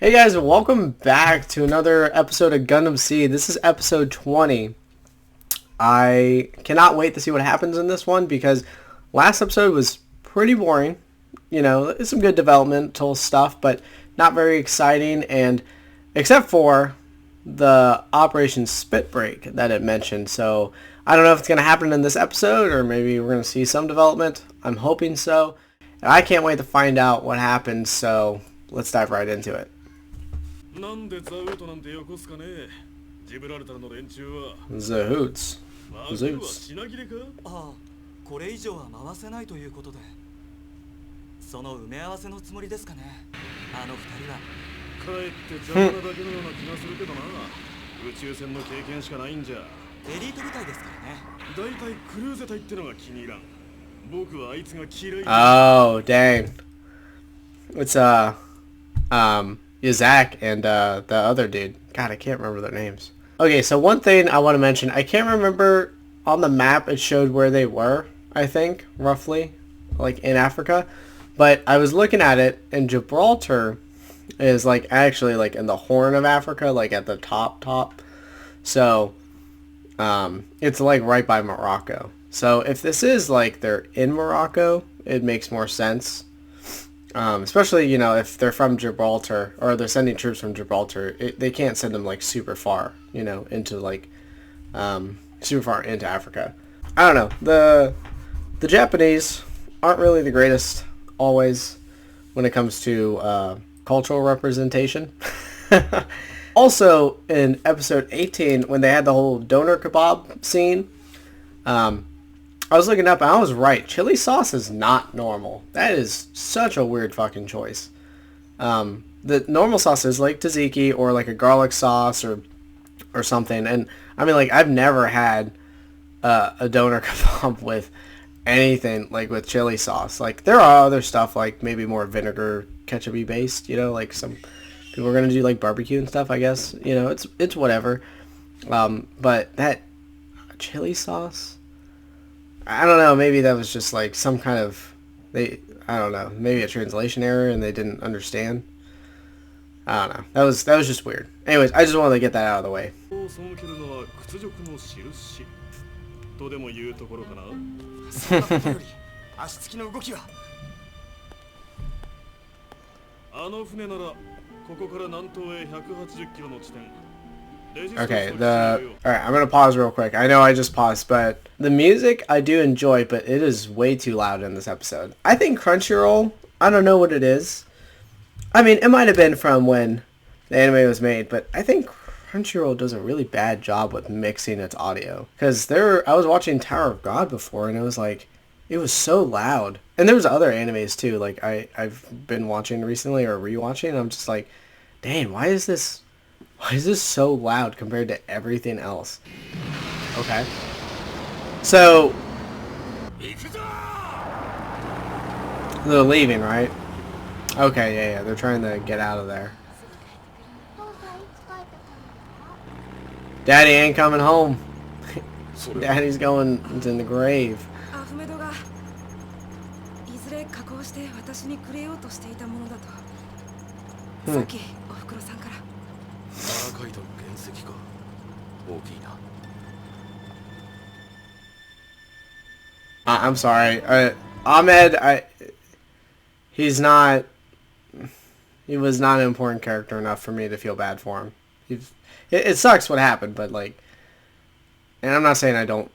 Hey guys, welcome back to another episode of Gundam Seed. This is episode 20. I cannot wait to see what happens in this one because last episode was pretty boring. You know, some good developmental stuff, but not very exciting. And except for the Operation Spit Break that it mentioned. So I don't know if it's going to happen in this episode or maybe we're going to see some development. I'm hoping so. And I can't wait to find out what happens. So let's dive right into it. なんでザウートなんてよこすかねジブラルタルの連中は Zoots. マークは Zoots. 品切れかああ、これ以上は回せないということでその埋め合わせのつもりですかねあの二人はかえって邪魔なだけのような気がするけどな宇宙船の経験しかないんじゃエリート部隊ですからねだいたいクルーゼ隊ってのが気に入らん僕はあいつが嫌い Oh, dang. It's, Yazak and, the other dude. God, I can't remember their names. Okay, so one thing I want to mention. I can't remember on the map it showed where they were, I think, roughly, like in Africa. But I was looking at it, and Gibraltar is, like, actually, like, in the Horn of Africa, like, at the top. So, it's, like, right by Morocco. So, if this is, like, they're in Morocco, it makes more sense. Especially, you know, if they're from Gibraltar, or they're sending troops from Gibraltar, they can't send them, like, super far, you know, into, like, super far into Africa. I don't know. The Japanese aren't really the greatest, always, when it comes to, cultural representation. Also, in episode 18, when they had the whole doner kebab scene, I was looking up and I was right. Chili sauce is not normal. That is such a weird fucking choice. The normal sauce is like tzatziki or like a garlic sauce or something. And I mean, like, I've never had a doner kebab with anything like with chili sauce. Like, there are other stuff like maybe more vinegar ketchup-y based, you know, like some people are going to do like barbecue and stuff, I guess. You know, it's whatever. But that chili sauce... I don't know, maybe that was just like some kind of, I don't know, maybe a translation error and they didn't understand. I don't know. That was just weird. Anyways, I just wanted to get that out of the way. 背けるのは屈辱の印とでも言うところかなそんなことより足つきの動きはあの船ならここから南東へ180キロの地点 Okay, alright, I'm gonna pause real quick. I know I just paused, but the music I do enjoy, but it is way too loud in this episode. I think Crunchyroll, I don't know what it is. I mean, it might have been from when the anime was made, but I think Crunchyroll does a really bad job with mixing its audio. Because I was watching Tower of God before, and it was like, it was so loud. And there was other animes too, like I've been watching recently or rewatching, and I'm just like, dang, why is this so loud compared to everything else? Okay. So, they're leaving, right? Okay, yeah, they're trying to get out of there. Daddy ain't coming home. Daddy's going in the grave. I'm sorry. Ahmed, he was not an important character enough for me to feel bad for him. It sucks what happened, but like, and I'm not saying I don't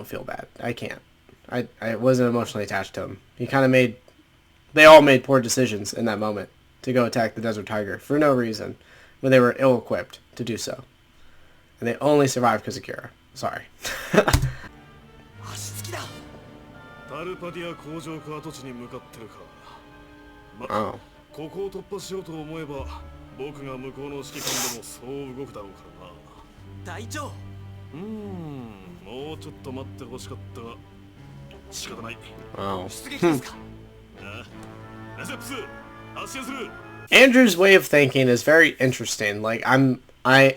feel bad. I can't. I wasn't emotionally attached to him. They all made poor decisions in that moment to go attack the Desert Tiger for no reason when they were ill-equipped to do so. And they only survived because of Kira. Sorry. タルパディア工場跡地に向かってるか。Oh. ここを突破しようと思えば、僕が向こうの指揮官でもそう動くだろうからな。隊長。もうちょっと待ってほしかったが、仕方ない。Oh. 出撃ですか。レセプス、発進する。Andrew's way of thinking is very interesting. Like, I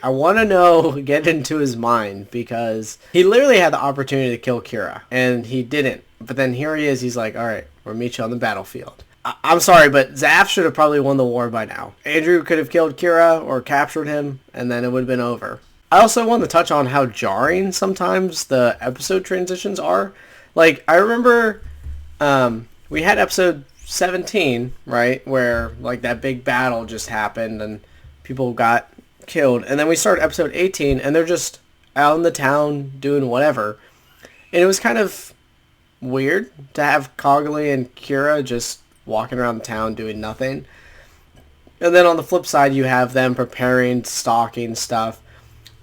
want to know, get into his mind, because he literally had the opportunity to kill Kira, and he didn't. But then here he is, he's like, alright, we'll meet you on the battlefield. I'm sorry, but Zaf should have probably won the war by now. Andrew could have killed Kira or captured him, and then it would have been over. I also want to touch on how jarring sometimes the episode transitions are. Like, I remember we had episode 17, right, where, like, that big battle just happened and people got killed. And then we start episode 18, and they're just out in the town doing whatever. And it was kind of weird to have Cogli and Kira just walking around the town doing nothing. And then on the flip side, you have them preparing, stalking stuff.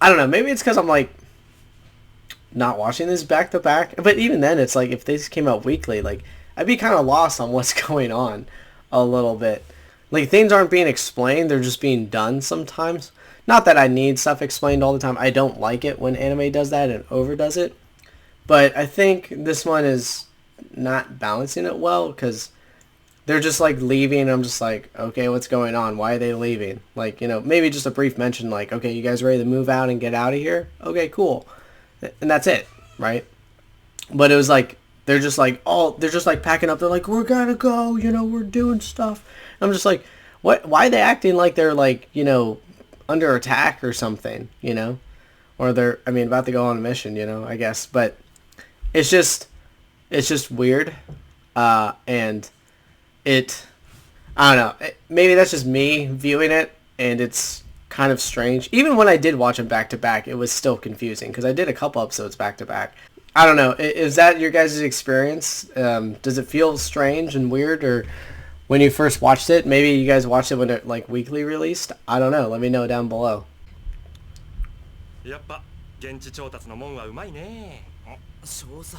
I don't know, maybe it's because I'm, like, not watching this back to back. But even then, it's like, if these came out weekly, like, I'd be kind of lost on what's going on a little bit. Like, things aren't being explained, they're just being done sometimes. Not that I need stuff explained all the time. I don't like it when anime does that and overdoes it. But I think this one is not balancing it well, because they're just, like, leaving. I'm just like, okay, what's going on? Why are they leaving? Like, you know, maybe just a brief mention, like, okay, you guys ready to move out and get out of here? Okay, cool. And that's it, right? But it was like, they're just like packing up. They're like, we're gonna go, you know, we're doing stuff. And I'm just like, what? Why are they acting like they're, like, you know, under attack or something, you know? Or they're, I mean, about to go on a mission, you know, I guess. But it's just weird. And I don't know. Maybe that's just me viewing it, and it's kind of strange. Even when I did watch them back to back, it was still confusing, because I did a couple episodes back to back. I don't know. Is that your guys' experience? Does it feel strange and weird, or when you first watched it? Maybe you guys watched it when it, like, weekly released? I don't know. Let me know down below. やっぱ現地調達のもんはうまいね。少佐、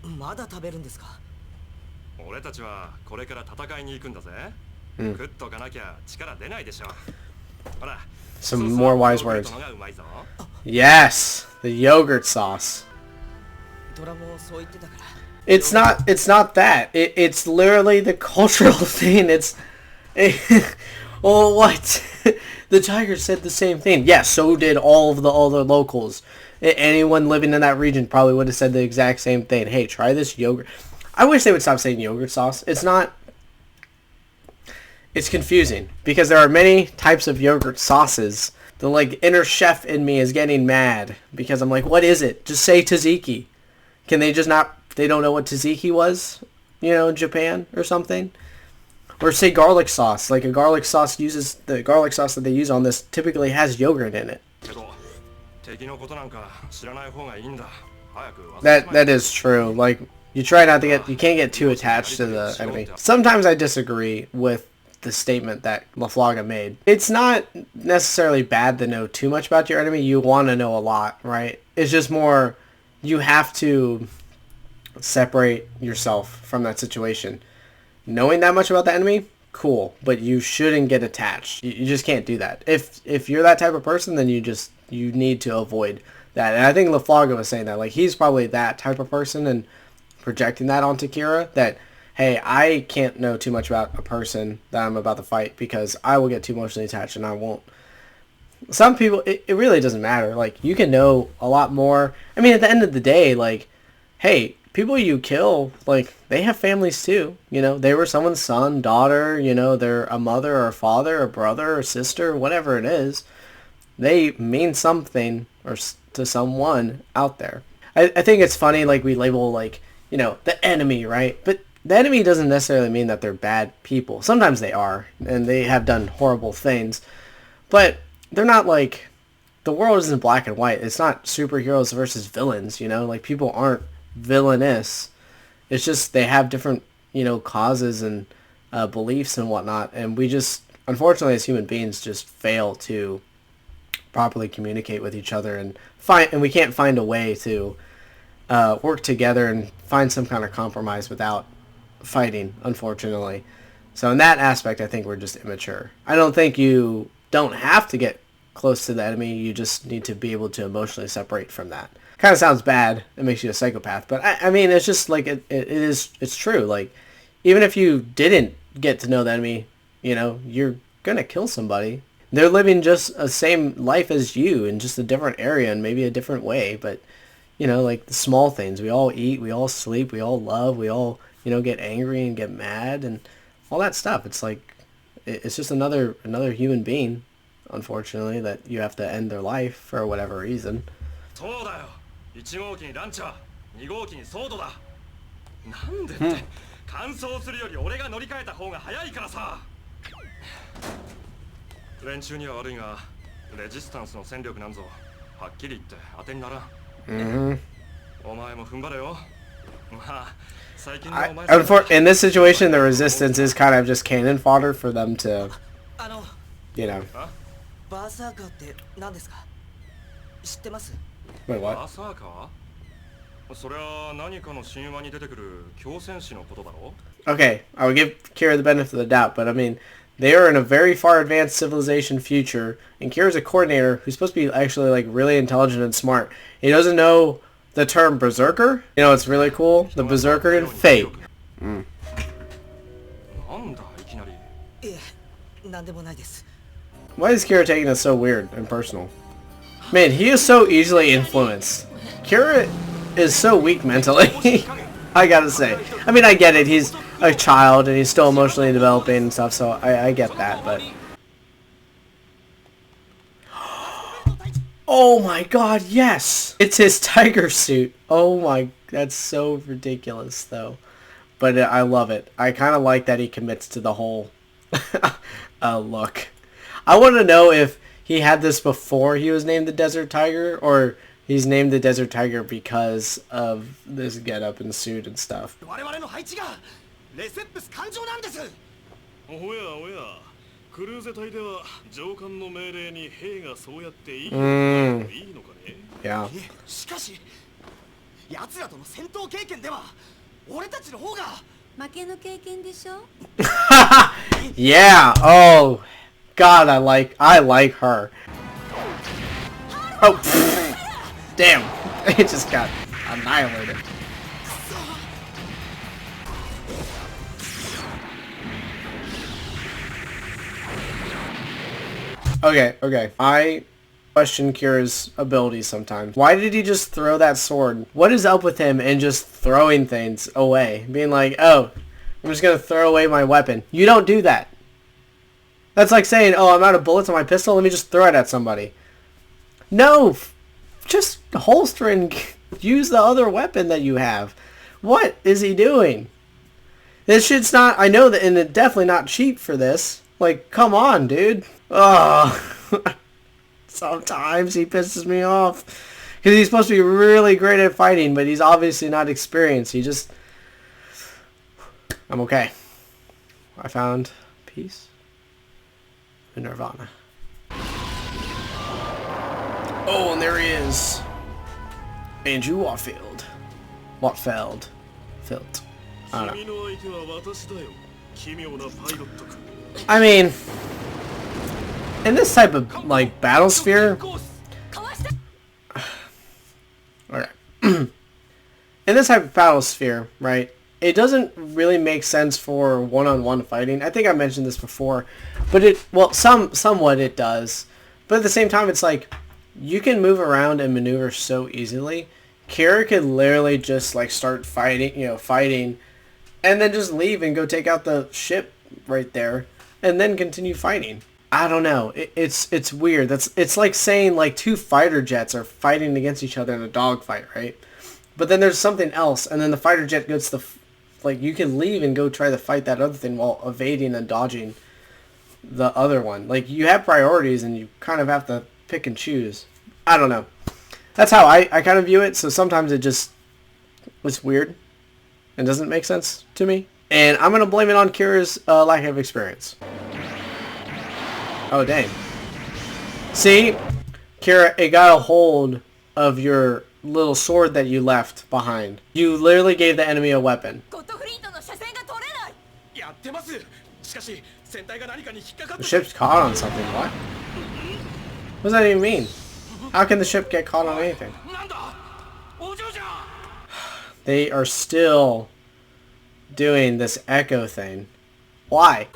まだ食べるんですか？俺たちはこれから戦いに行くんだぜ。Mm. 食っとかなきゃ力出ないでしょ。ほら、 Some more wise words. のがうまいぞ。 Yes, the yogurt sauce. トラもそう言ってたから。It's not that. It's literally the cultural thing. Oh, what? The tiger said the same thing. Yeah, so did all the locals. Anyone living in that region probably would have said the exact same thing. Hey, try this yogurt. I wish they would stop saying yogurt sauce. It's confusing, because there are many types of yogurt sauces. The, like, inner chef in me is getting mad, because I'm like, what is it? Just say tzatziki. Can they just not, they don't know what tzatziki was, you know, in Japan or something? Or say garlic sauce. Like, the garlic sauce that they use on this typically has yogurt in it. That is true. Like, you can't get too attached to the enemy. Sometimes I disagree with the statement that LaFlaga made. It's not necessarily bad to know too much about your enemy. You want to know a lot, right? It's just more, you have to separate yourself from that situation. Knowing that much about the enemy, cool, but you shouldn't get attached. You just can't do that. If you're that type of person, then you need to avoid that. And I think LaFlaga was saying that, like, he's probably that type of person, and projecting that onto Kira, that, hey, I can't know too much about a person that I'm about to fight, because I will get too emotionally attached and I won't. Some people, it really doesn't matter. Like, you can know a lot more. I mean, at the end of the day, like, hey, people you kill, like, they have families too. You know, they were someone's son, daughter, you know, they're a mother or a father, a brother or sister, whatever it is. They mean something or to someone out there. I think it's funny, like, we label, like, you know, the enemy, right? But the enemy doesn't necessarily mean that they're bad people. Sometimes they are, and they have done horrible things. But they're not, like, the world isn't black and white. It's not superheroes versus villains, you know? Like, people aren't villainous. It's just they have different, you know, causes and beliefs and whatnot. And we just, unfortunately, as human beings, just fail to properly communicate with each other, and we can't find a way to work together and find some kind of compromise without fighting, unfortunately. So in that aspect, I think we're just immature. I don't think you don't have to get close to the enemy. You just need to be able to emotionally separate from that. Kind of sounds bad. It makes you a psychopath. But I mean, it's just like, it's true. Like, even if you didn't get to know the enemy, you know, you're going to kill somebody. They're living just the same life as you in just a different area and maybe a different way. But, you know, like the small things. We all eat, we all sleep, we all love, we all, you know, get angry and get mad. And all that stuff. It's like it's just another human being, unfortunately, that you have to end their life for whatever reason. そうだよ。1号機にランチャー、2号機にソードだ。なんでって、乾燥するより俺が乗り換えた方が早いからさ。連中には悪いが、レジスタンスの戦力なんぞ、はっきり言って当てにならん。お前も踏ん張れよ。まあ、最近のお前さん。In this situation, the resistance is kind of just cannon fodder for them to, you know. バーサーカーって何ですか？知ってます？ Wait, what? バーサーカー？そりゃ何かの神話に出てくる狂戦士のことだろ？ Okay, I would give Kira the benefit of the doubt, but I mean, they are in a very far advanced civilization future, and Kira's a coordinator who's supposed to be actually like really intelligent and smart. He doesn't know the term berserker. You know, it's really cool. The berserker in Fate. なんだいきなり。いえ、なんでもないです。 Why is Kira taking this so weird and personal? Man, he is so easily influenced. Kira is so weak mentally. I gotta say. I mean, I get it. He's a child and he's still emotionally developing and stuff, so I get that, but... Oh my god, yes! It's his tiger suit. Oh my... That's so ridiculous, though. But I love it. I kind of like that he commits to the whole look. I want to know if he had this before he was named the Desert Tiger, or he's named the Desert Tiger because of this getup and suit and stuff. 我々の配置がレセップス艦上なんです。おやおや、クルーゼ隊では上官の命令に兵がそうやっていいのかね。Yeah. しかし、奴らとの戦闘経験では俺たちの方が負けの経験でしょ。Yeah. Oh. God, I like her. Oh, damn! It just got annihilated. Okay. I question Kira's abilities sometimes. Why did he just throw that sword? What is up with him and just throwing things away? Being like, oh, I'm just gonna throw away my weapon. You don't do that. That's like saying, oh, I'm out of bullets on my pistol, let me just throw it at somebody. No! Just holster and use the other weapon that you have. What is he doing? This shit's not, I know that, and it's definitely not cheap for this. Like, come on, dude. Ugh. Sometimes he pisses me off. Because he's supposed to be really great at fighting, but he's obviously not experienced. He just... I'm okay. I found peace. Nirvana. Oh, and there he is. Andrew Warfield. Watfeld. Filt. I don't know. I mean, in this type of, like, battlesphere... Okay. In this type of battlesphere, right, it doesn't really make sense for one-on-one fighting. I think I mentioned this before, but somewhat it does. But at the same time, it's like, you can move around and maneuver so easily. Kira could literally just, like, start fighting, and then just leave and go take out the ship right there, and then continue fighting. I don't know. It's weird. It's like saying, like, two fighter jets are fighting against each other in a dogfight, right? But then there's something else, and then the fighter jet gets the... Like, you can leave and go try to fight that other thing while evading and dodging the other one. Like, you have priorities, and you kind of have to pick and choose. I don't know. That's how I kind of view it, so sometimes it's weird and doesn't make sense to me. And I'm going to blame it on Kira's lack of experience. Oh, dang. See? Kira, it got a hold of your little sword that you left behind. You literally gave the enemy a weapon. The ship's caught on something. What? What does that even mean? How can the ship get caught on anything? They are still doing this echo thing. Why?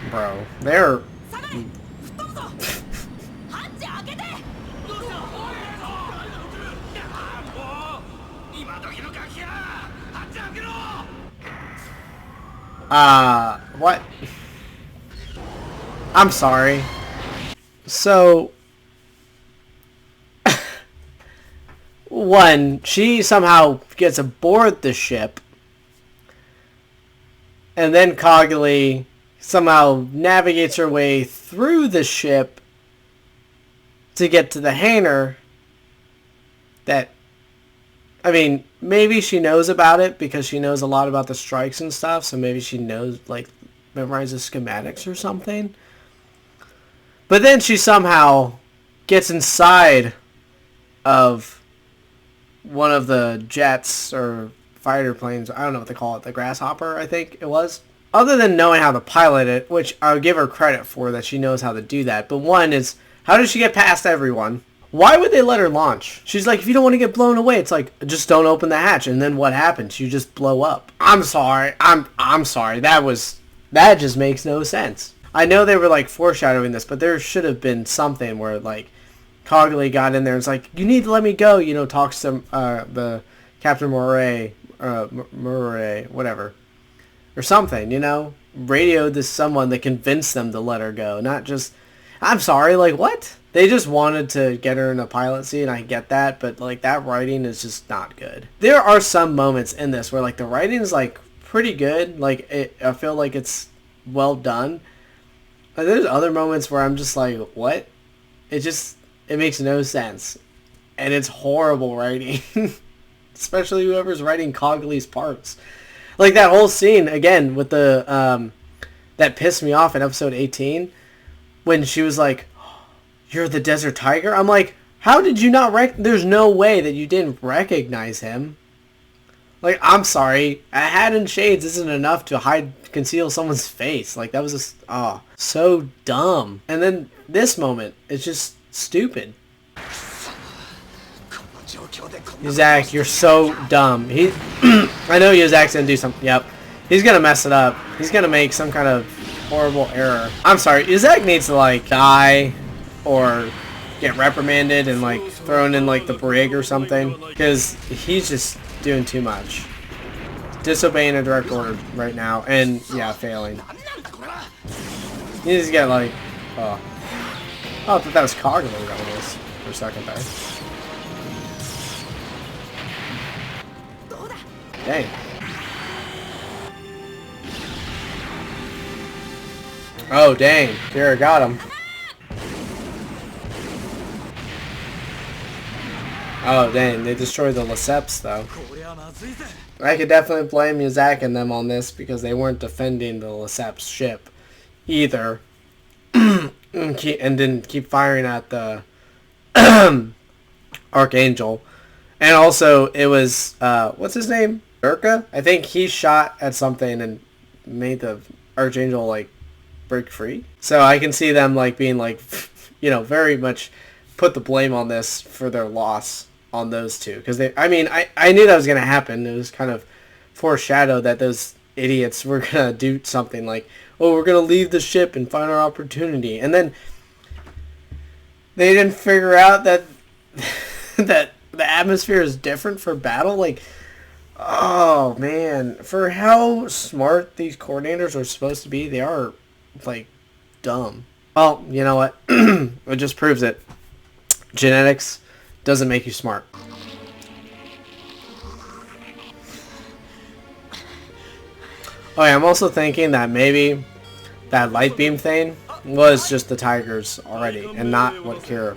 Bro, they're... What? I'm sorry. So, one, she somehow gets aboard the ship, and then Cogly somehow navigates her way through the ship to get to the hangar that, I mean, maybe she knows about it because she knows a lot about the strikes and stuff, so maybe she knows, like, memorizes schematics or something. But then she somehow gets inside of one of the jets or fighter planes. I don't know what they call it. The Grasshopper, I think it was. Other than knowing how to pilot it, which I'll give her credit for that she knows how to do that. But one is, how does she get past everyone? Why would they let her launch? She's like, if you don't want to get blown away, it's like, just don't open the hatch. And then what happens? You just blow up. I'm sorry. I'm sorry. That just makes no sense. I know they were like foreshadowing this, but there should have been something where like Cogly got in there and it's like, you need to let me go, you know, talks to the Captain Murray, whatever. Or something, you know? Radioed to someone that convinced them to let her go. Not just, I'm sorry, like what? They just wanted to get her in a pilot seat, and I get that, but like that writing is just not good. There are some moments in this where like the writing is like pretty good. Like I feel like it's well done. But there's other moments where I'm just like, what? It makes no sense. And it's horrible writing. Especially whoever's writing Cogly's parts. Like that whole scene, again, with the, that pissed me off in episode 18. When she was like, you're the Desert Tiger? I'm like, how did you not there's no way that you didn't recognize him. Like, I'm sorry. A hat and shades isn't enough to conceal someone's face. Like, that was just, so dumb. And then this moment, it's just stupid. Zach, you're so dumb. I know Zach's gonna do something. Yep. He's gonna mess it up. He's gonna make some kind of horrible error. I'm sorry. Zach needs to, like, die or get reprimanded and, like, thrown in, like, the brig or something. Because he's just doing too much. Disobeying a direct order right now. And, yeah, failing. He needs to get, like, oh, I thought that was Cogly that was for a second there. Dang. Oh, dang. Kira got him. Oh, dang. They destroyed the Lesseps, though. I could definitely blame Yazak and them on this because they weren't defending the Lesseps ship either. And didn't keep firing at the Archangel. And also, it was, what's his name? Urka? I think he shot at something and made the Archangel, like, break free. So I can see them, like, being, like, you know, very much put the blame on this for their loss on those two. Because I knew that was going to happen. It was kind of foreshadowed that those idiots were going to do something like, oh, we're going to leave the ship and find our opportunity. And then they didn't figure out that that the atmosphere is different for battle. Like, oh, man. For how smart these coordinators are supposed to be, they are, like, dumb. Well, you know what? It just proves it. Genetics doesn't make you smart. Oh yeah, I'm also thinking that maybe that light beam thing was just the Tigers already, and not what Kira.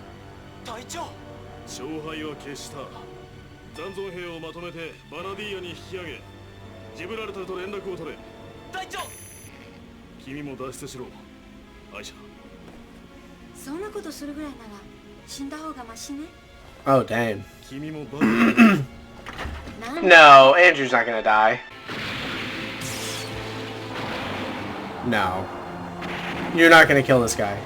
Oh, dang. No, Andrew's not gonna die. No. You're not gonna kill this guy.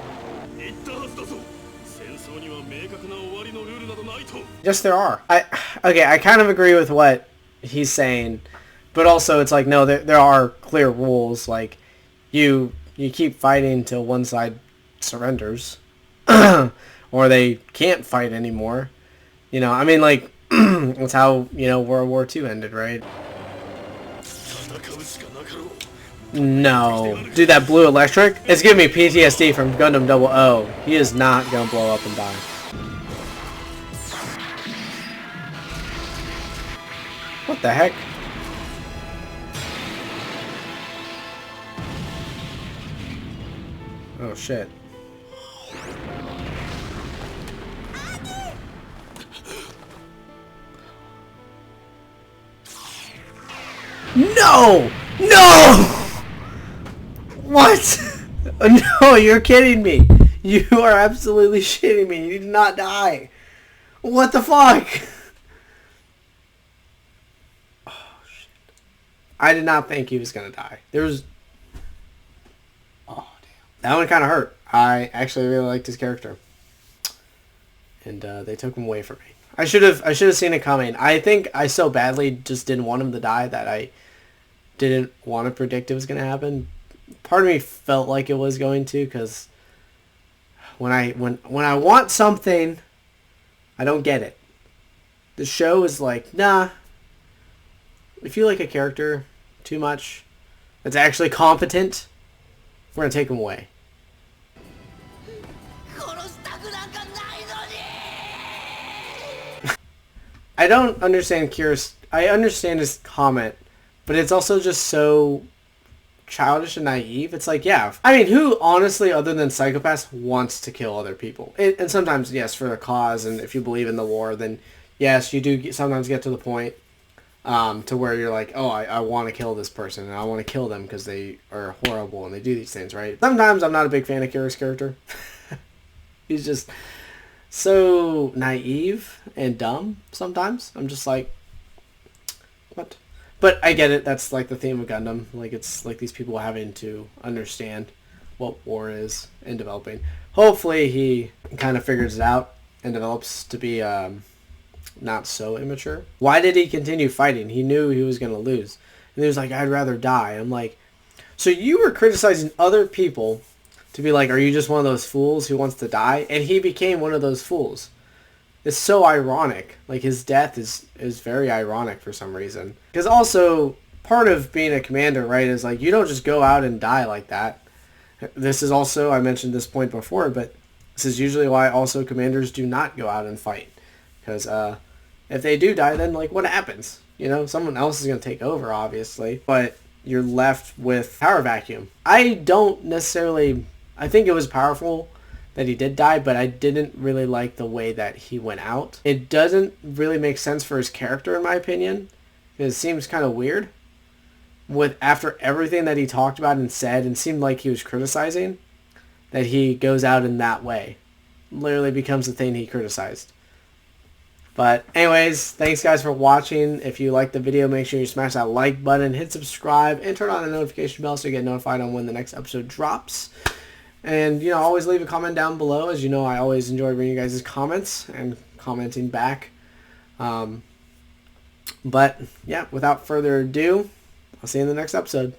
Yes, there are. I kind of agree with what he's saying, but also it's like, no, there are clear rules. Like, you keep fighting till one side surrenders, or they can't fight anymore. You know, I mean, like, that's how, you know, World War II ended, right? No. Dude, that blue electric? It's giving me PTSD from Gundam 00. He is not gonna blow up and die. What the heck? Oh shit. No! No! What? No, you're kidding me. You are absolutely shitting me. You did not die. What the fuck? Oh shit. I did not think he was gonna die. There's... Oh damn. That one kind of hurt. I actually really liked his character. And they took him away from me. I should have seen it coming. I think I so badly just didn't want him to die that I didn't want to predict it was going to happen. Part of me felt like it was going to, because when I want something, I don't get it. The show is like, nah. If you like a character too much that's actually competent, we're going to take him away. I don't understand Kira's... I understand his comment, but it's also just so childish and naive. It's like, yeah. I mean, who, honestly, other than psychopaths, wants to kill other people? And sometimes, yes, for the cause, and if you believe in the war, then, yes, you do sometimes get to the point to where you're like, oh, I want to kill this person, and I want to kill them because they are horrible, and they do these things, right? Sometimes I'm not a big fan of Kira's character. He's just... so naive and dumb sometimes. I'm just like, what? But I get it. That's like the theme of Gundam. Like, it's like these people having to understand what war is and developing. Hopefully he kind of figures it out and develops to be not so immature. Why did he continue fighting? He knew he was going to lose. And he was like, I'd rather die. I'm like, so you were criticizing other people to be like, are you just one of those fools who wants to die? And he became one of those fools. It's so ironic. Like, his death is very ironic for some reason. Because also, part of being a commander, right, is like, you don't just go out and die like that. This is also, I mentioned this point before, but this is usually why also commanders do not go out and fight. Because if they do die, then, like, what happens? You know, someone else is going to take over, obviously. But you're left with power vacuum. I don't necessarily... I think it was powerful that he did die, but I didn't really like the way that he went out. It doesn't really make sense for his character, in my opinion. It seems kind of weird. After everything that he talked about and said, and seemed like he was criticizing, that he goes out in that way. Literally becomes the thing he criticized. But anyways, thanks guys for watching. If you liked the video, make sure you smash that like button, hit subscribe, and turn on the notification bell so you get notified on when the next episode drops. And, you know, always leave a comment down below. As you know, I always enjoy reading you guys' comments and commenting back. But, yeah, without further ado, I'll see you in the next episode.